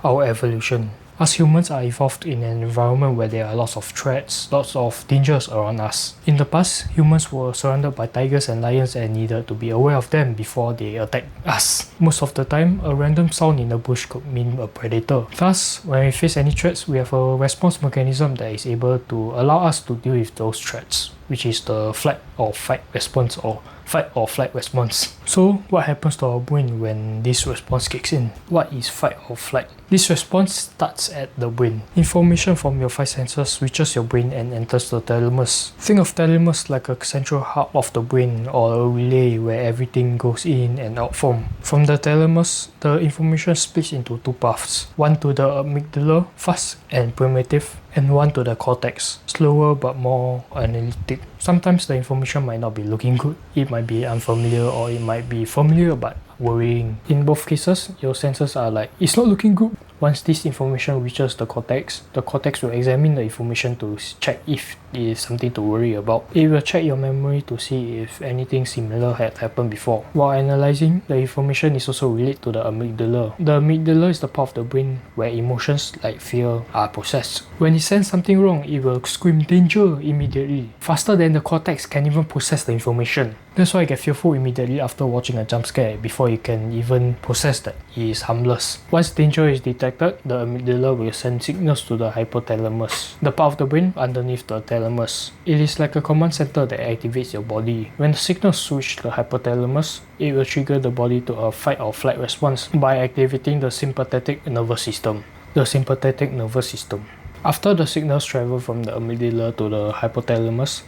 our evolution. Us humans are evolved in an environment where there are lots of threats, lots of dangers around us. In the past, humans were surrounded by tigers and lions and needed to be aware of them before they attack us. Most of the time, a random sound in the bush could mean a predator. Thus, when we face any threats, we have a response mechanism that is able to allow us to deal with those threats, which is the flight or fight response or fight or flight response. So, what happens to our brain when this response kicks in? What is fight or flight? This response starts at the brain. Information from your five senses reaches your brain and enters the thalamus. Think of thalamus like a central hub of the brain or a relay where everything goes in and out from. From the thalamus, the information splits into two paths. One to the amygdala, fast and primitive, and one to the cortex, slower but more analytic. Sometimes the information might not be looking good. It might be unfamiliar or it might be familiar but worrying. In both cases, your senses are like, it's not looking good. Once this information reaches the cortex will examine the information to check if it is something to worry about. It will check your memory to see if anything similar had happened before. While analyzing, the information is also related to the amygdala. The amygdala is the part of the brain where emotions like fear are processed. When it senses something wrong, it will scream danger immediately, faster than the cortex can even process the information. That's why I get fearful immediately after watching a jump scare before you can even process that it is harmless. Once danger is detected, the amygdala will send signals to the hypothalamus, the part of the brain underneath the thalamus. It is like a command center that activates your body. When the signals reach the hypothalamus, it will trigger the body to a fight or flight response by activating the sympathetic nervous system. The sympathetic nervous system. After the signals travel from the amygdala to the hypothalamus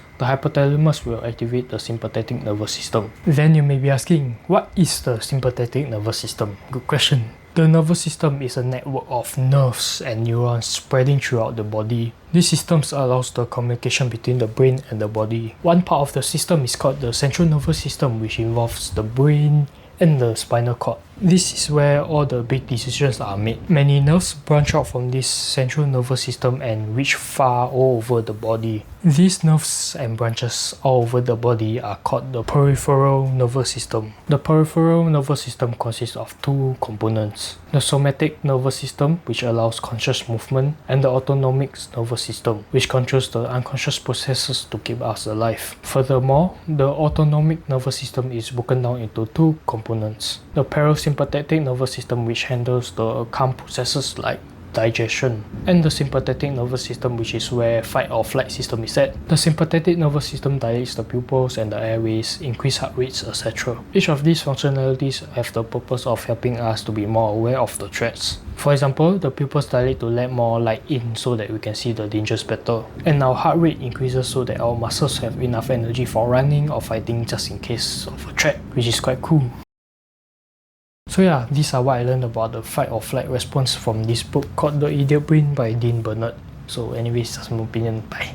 will activate the sympathetic nervous system. Then you may be asking, what is the sympathetic nervous system? Good question. The nervous system is a network of nerves and neurons spreading throughout the body. These systems allows the communication between the brain and the body. One part of the system is called the central nervous system, which involves the brain and the spinal cord. This is where all the big decisions are made. Many nerves branch out from this central nervous system and reach far all over the body. These nerves and branches all over the body are called the peripheral nervous system. The peripheral nervous system consists of two components: the somatic nervous system, which allows conscious movement, and the autonomic nervous system, which controls the unconscious processes to keep us alive. Furthermore, the autonomic nervous system is broken down into two components: the parasympathetic nervous system, which handles the calm processes like digestion, and the sympathetic nervous system, which is where fight or flight system is at. The sympathetic nervous system dilates the pupils and the airways, increase heart rates, etc. Each of these functionalities have the purpose of helping us to be more aware of the threats. For example, the pupils dilate to let more light in so that we can see the dangers better. And our heart rate increases so that our muscles have enough energy for running or fighting just in case of a threat, which is quite cool. So yeah, these are what I learned about the fight or flight response from this book called The Idiot Brain by Dean Burnett. So anyways, that's my opinion. Bye.